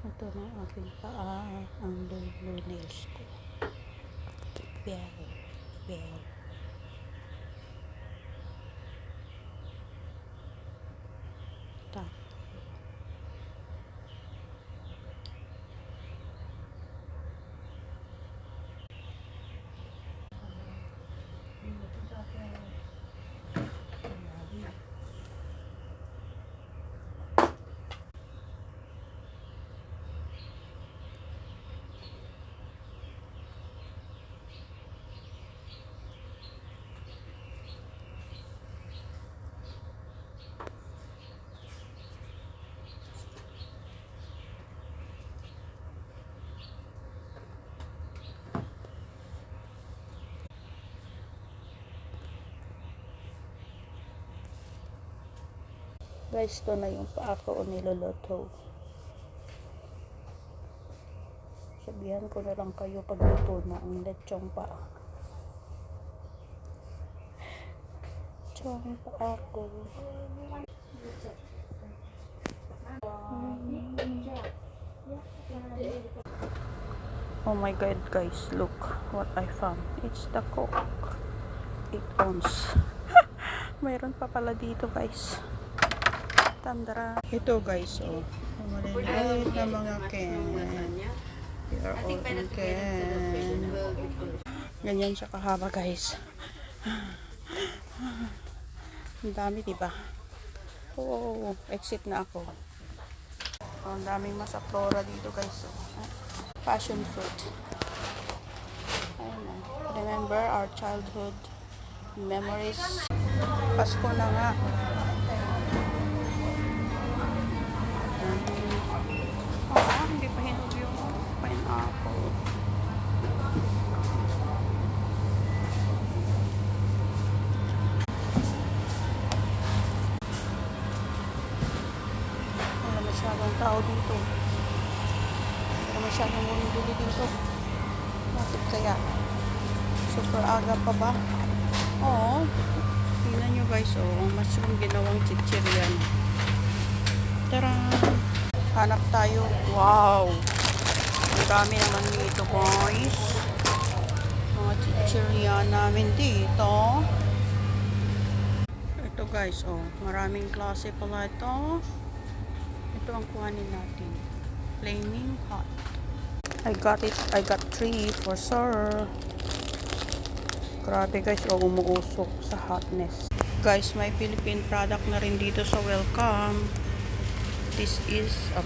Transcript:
Ito na ang aking paa, ang blue nails ko. Very, very. Tap. Guys, ito na yung paa ko niluluto. Sabihan ko na lang kayo pag luto na ang lechong paa. Lechong paa ko. Oh my god guys, look what I found. It's the Coke. 8 ounce. Mayroon pa pala dito guys. Tandara. Ito guys, oh. Maliliit na mga can. They are all in can. Ganyan siya kahaba guys. Ang dami diba? Oh, exit na ako. Oh, ang daming masaflora dito guys. Oh. Passion fruit. Ayun, oh. Remember our childhood memories. Pasko na nga. Hindi pa hinog yung pineapple. Wala masyadong tao dito. Wala masyadong bumibili dito. Bakit kaya? Super aga pa ba? Oo. Tingnan nyo guys, oh. Mushroom ginawang chichiryan. Tara! Hanap tayo. Wow! Ang dami naman dito guys. Mga chichirya namin dito. Ito guys, oh. Maraming klase pala ito. Ito ang kuhanin natin. Flaming hot. I got it. I got 3 for sure. Grabe guys, oh. Umuusok sa hotness. Guys, may Philippine product na rin dito sa Welcome. This is a